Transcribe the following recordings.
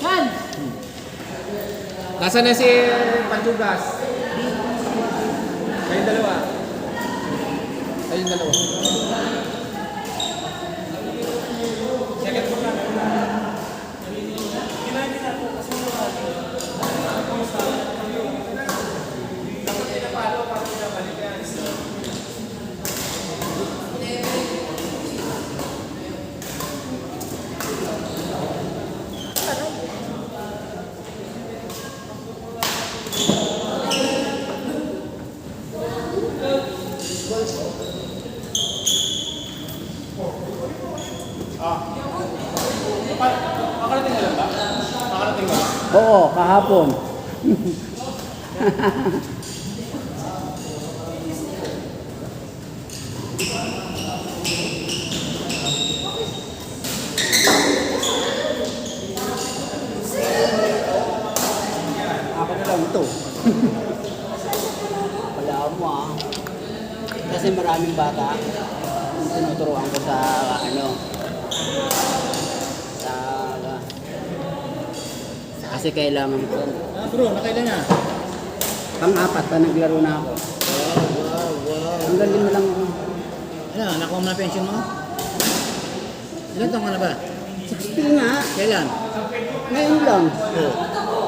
Yan! Nasaan na si Pantugas? Kayong dalawa. Kayong dalawa. Makarating na lang ba? Makarating ba? Oo, kahapon. Ako na lang ito. Wala mo ah. Kasi maraming bata. Tinuturuan ko sa ano. Kasi kailangan ko. Bro, nakailan na? Pang-apat pa naglaro na ako. Wow. Hanggang 5 lang ako. Ano, nakuha mo na pension mo? Ilan taon ka na ba? 60 nga. Kailan? Ngayon lang. Oo.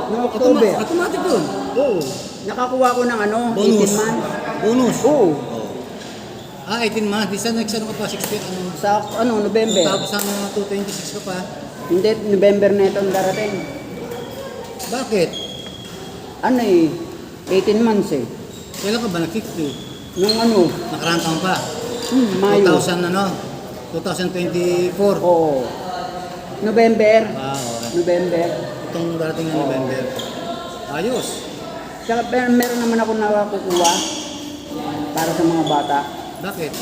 Noong October. Automatic yun. Oo. Nakakuha ko ng ano, Bonus. 18 months. Bonus? Oo. 18 months. Di sa next ano ka pa? 16? Sa ano, November. Tapos ang 226 ka pa. Hindi, November na itong darating. Bakit? Ano eh, 18 months eh. Kailan ka ba nag-60? Nung ano, Nakaraan taon pa? Mayo. 2000 ano? 2024? Oo. November. Okay. November. Itong darating na November. Ayos. Saka pero meron naman ako nakukuha para sa mga bata. Bakit?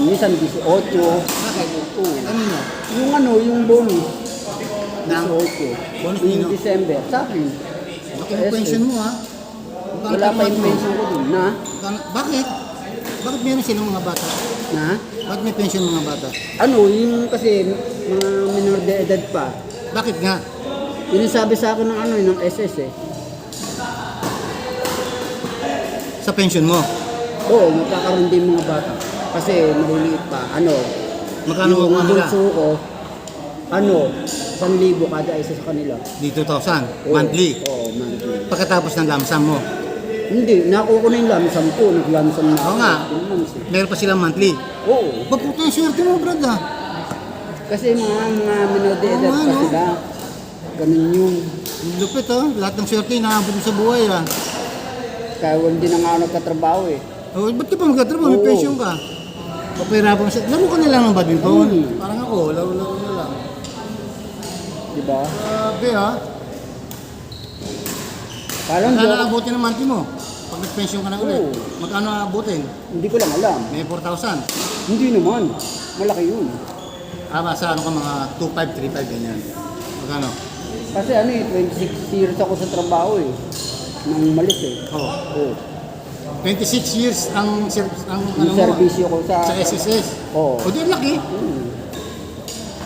Minsan 18. Bakit? Oo. Kanino? Yung ano, yung bonus. Ng? 18. Bonus Yung nino? December. Sa akin. Laki ng pension mo ha? Magkano Wala pa tawad yung mo? pension ko dun. Na? Bakit? Bakit meron silang mga bata? Na? Bakit may pension mga bata? Ano, yung kasi mga minor de edad pa. Bakit nga? Yun yung sabi sa akin ng ano, ng SS eh. Sa pension mo? Oo, magkakaroon din mga bata. Kasi maliliit pa. Ano, Magkano yung mga nila? bunso ko, ano, 1,000 kada isa sa kanila. Di 2,000? Oo. Monthly? Oo, monthly. Pagkatapos ng lamsam mo? Hindi, nakuha ko na yung lamsam ko. Naglamsam na Oo nga. Yung months eh. Meron pa silang monthly? Oo. Pagputo yung swerte mo, brad ah. Kasi mga minor de edad Oo nga, pa no? sila. Ganun yung, Ang lupit oh. Lahat ng swerte inaabot mo sa buhay ah. kaya hindi na nga ako nagkatrabaho eh. Oh, ba't ka pa magkatrabaho? May Oo. pension ka. Papahirapan mo siya. Laro ka na lang ng badminton. Parang ako, laro-laro na lang. Diba? Grabe ah. Parang Magkano joke. abutin ang monthly mo? Pag nag-pension ka na ulit. Oo. Magkano abutin? Hindi ko lang alam. May 4,000. Hindi naman. Malaki yun. Sa ano ka mga 2,500, 3,500 ganyan. Magkano? Kasi ano eh, 26 years ako sa trabaho eh. Nang malis eh. Oh. Oo. 26 years ang ano Yung mo, servisyo ko sa... sa SSS. Oo. O di laki. Hmm.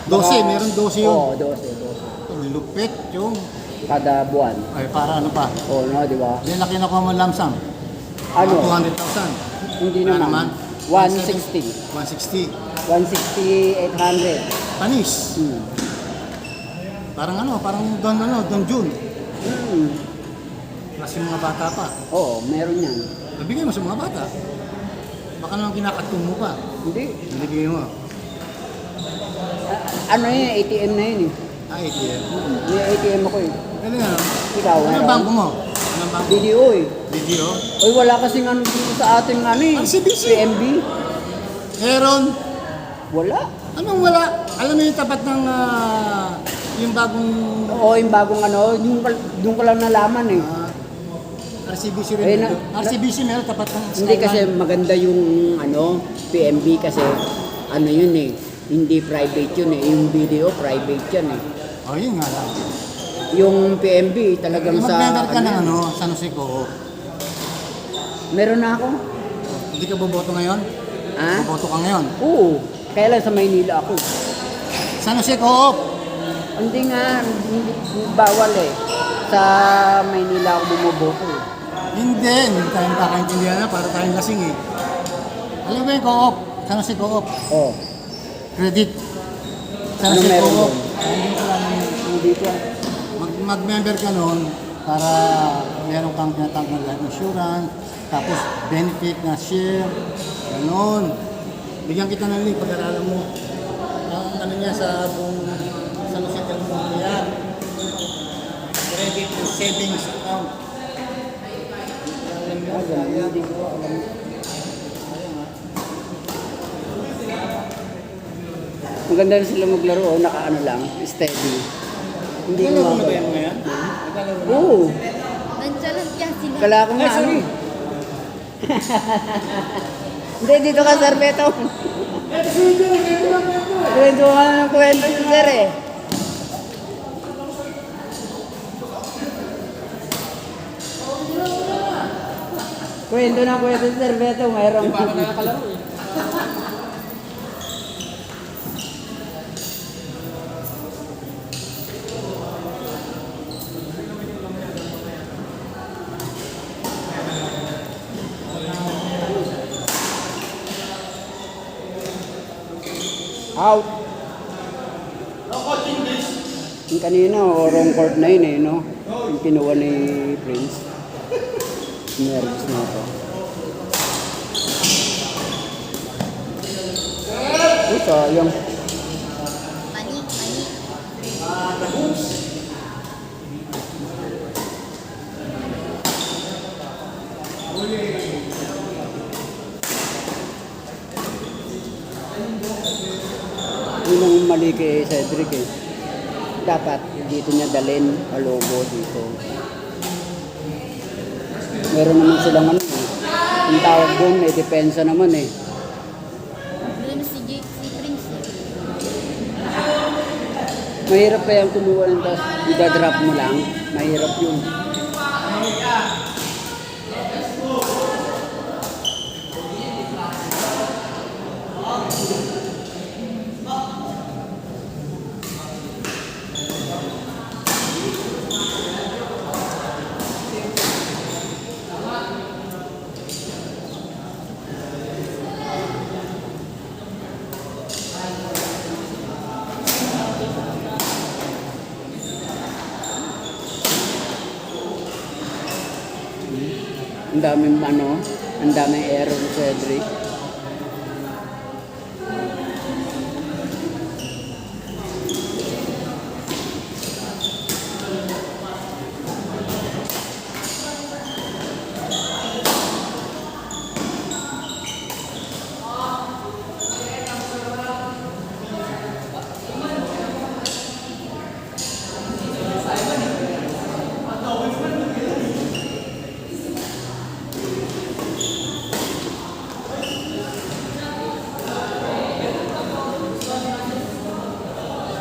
12, meron 12 yun. Oo, 12. Ang lupit yung. Kada buwan. Ay, para ano pa? Oo, no, di ba? Yung laki na ko mo lamsam. Ano? 200,000. Hindi Wala naman. 160. 160. 160, 800. Panis. Hmm. Parang Don June. Hmm. Plus yung mga bata pa. Oo, meron yan. Nabigay mo sa mga bata. Baka naman kinakatong mo pa. Hindi. Binibigay mo. Ano yun, ATM na yun eh. ATM. May ATM ako eh. Galing ano? Ikaw, Anong meron? bangko mo? Anong bangko? BDO eh. Video? Oy, wala kasing ano dito sa ating ano eh. RCBC. PMB. Meron. Wala. Anong wala? Alam mo yung tapat ng yung bagong Oo, yung bagong ano, doon ko lang nalaman eh. RCBC Eh, rin. na- RCBC meron tapat ng Hindi kasi maganda yung ano, PMB kasi ano yun eh, hindi private yun eh. Yung video, private yan eh. Oh, yun nga lang. Yung PMB talagang sa... Mag-member ka ng ano, San Jose Co. Meron na ako. Hindi ka boboto ngayon? Ha? Boboto ka ngayon? Oo. Kaya lang sa Maynila ako. Sa San Jose Co-op. Hindi nga, hindi, bawal eh. Sa Maynila ako bumuboto eh. Hindi tayo nakakaintindihan na para tayong lasing eh. Alam mo yung co-op? San Jose Co-op. Oh, Credit. San ano Jose meron Co-op. doon? Hindi ko alam yun. Hindi ko. Mag-member ka noon para meron kang tinatawag na life insurance, tapos benefit na share, gano'n. Bigyan kita ng link, pag-aralan mo. Ang ano niya sa buong San Jose Telephone yan. Credit and savings account. Alam mo, Hindi ko alam. Maganda na sila maglaro, oh, naka-ano lang, steady. Hindi ko Naglalaro na ba mga... yan ngayon? Naglalaro na? Oo. Nandiyan lang yan sila. Kala ko nga, ano. Hindi, dito ka, Sir Beto. Kwento ka ng kwento si Sir eh. Kwento na kwento si Sir Beto, mayroong... Para nakakalaro eh. Out. Yung kanina, wrong court na yun eh, no? Yung kinuha ni Prince. Nervous na ako. Uy, sayang. Mani. Yun ang mali kay Cedric eh. Dapat dito niya dalhin palobo dito. Meron naman silang ano eh. Ang tawag doon, may depensa naman eh. Doon si Jake, si Prince. Mahirap pa yung kumuha ng tas idadrop mo lang. Mahirap yun. Ang daming ano, ang daming error ni Cedric.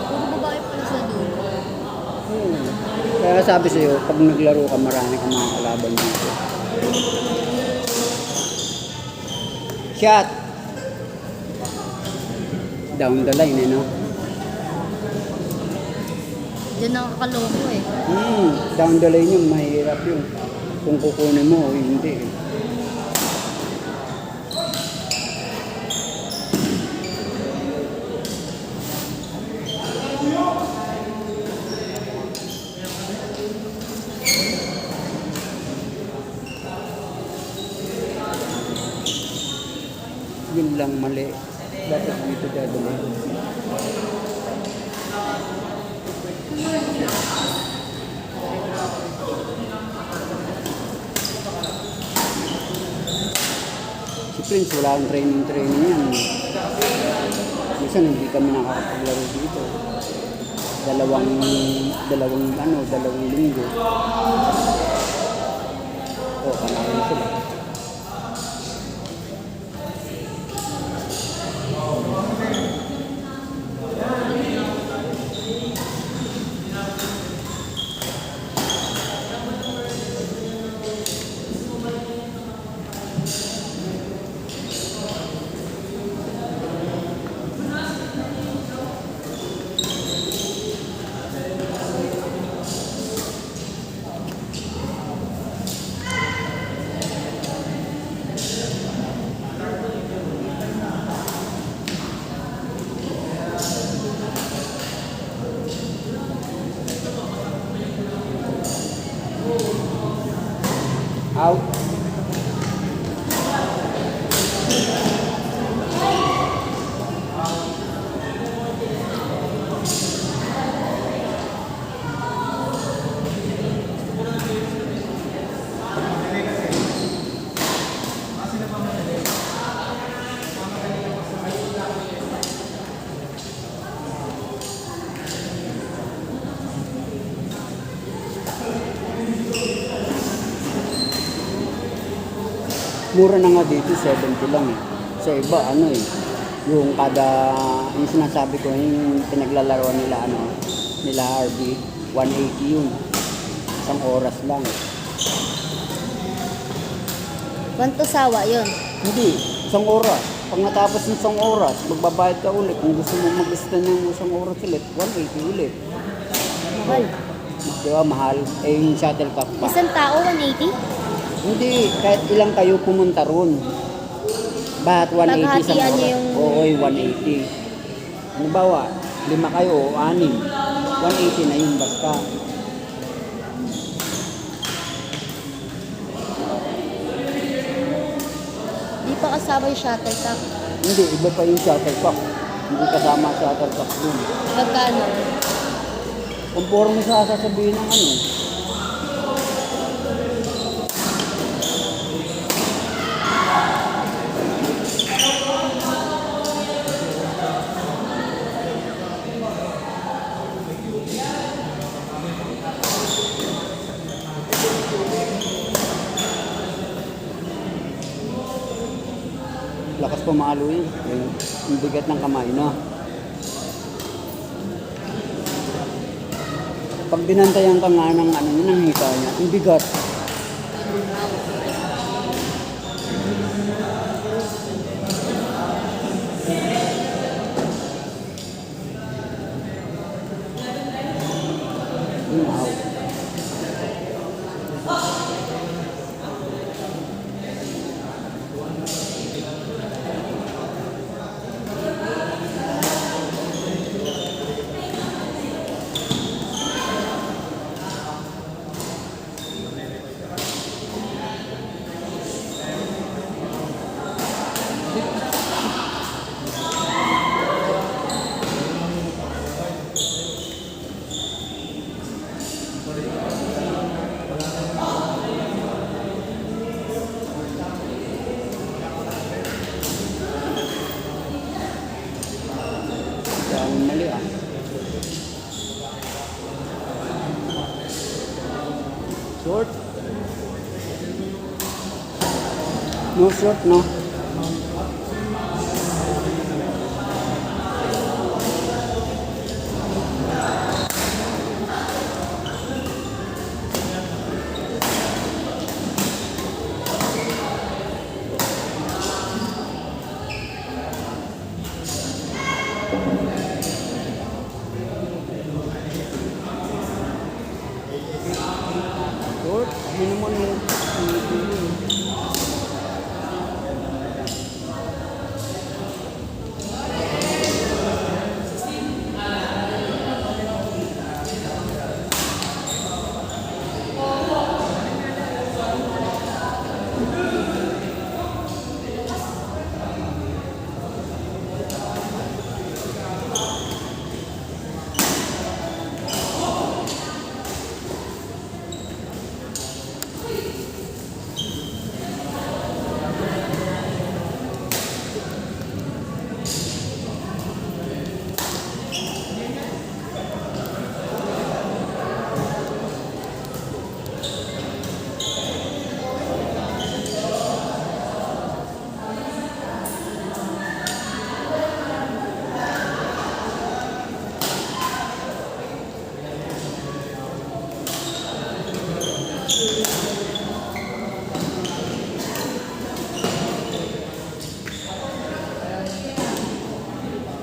Puro babae pala sa doon. Kaya sabi sa'yo, pag naglaro ka, marami kang mga kalaban dito. Shot! Down the line eh, no? Diyan nakakaloko eh. Down the line yun, mahirap yun. Kung kukunin mo, hindi eh. Yun lang mali. Dapat dito dadali. Si Prince wala akong training yan. Minsan hindi kami nakakapaglaro dito. Dalawang linggo. Panalo sila. Mura na nga dito, 70 lang eh. Sa iba, ano eh, yung sinasabi ko, yung pinaglalaroan nila, nila RB, 180 yun. Isang oras lang. Kwanto sawa yun? Hindi, isang oras. Pag natapos ng isang oras, magbabayad ka ulit. Kung gusto mo mag-lista ng isang oras ulit, 180 ulit. Mahal. Di ba, mahal? Eh, yung shuttlecock pa. Isang tao, 180? Hindi, kahit ilang kayo pumunta ron. Bahat 180 sa Paghatian oras? niyo yung- Oo, 180. Halimbawa, 5 kayo o 6. 180 na yun basta. Di pa kasama yung shuttlecock. Hindi, iba pa yung shuttlecock. Hindi kasama ang shuttlecock dun. Magkano? Conforme sa sasabihin ng lakas pumalo yun. Yung bigat ng kamay, no? Pag binantayan ka nga ng yun ang hita niya, yung bigat. Wow. Ang mali ah. Short? No short, no? Short? Hindi naman yung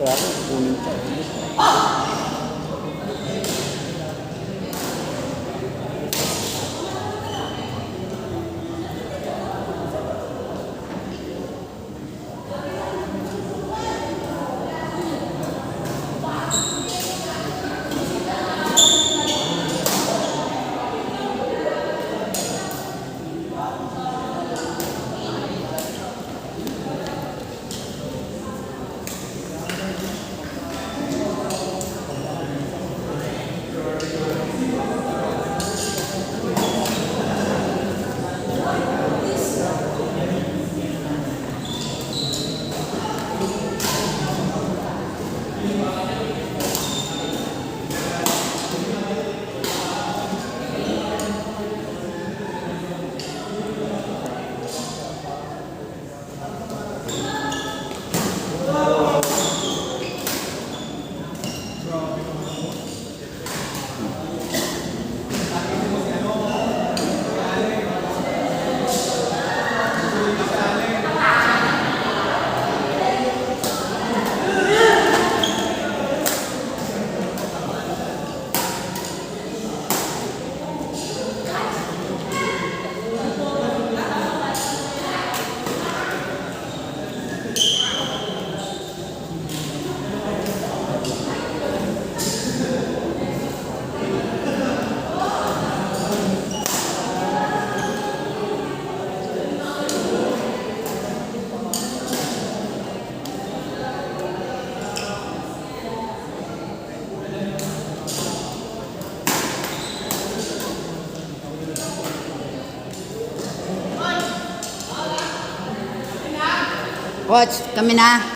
kaya ako kunin pa. Coach, kami na.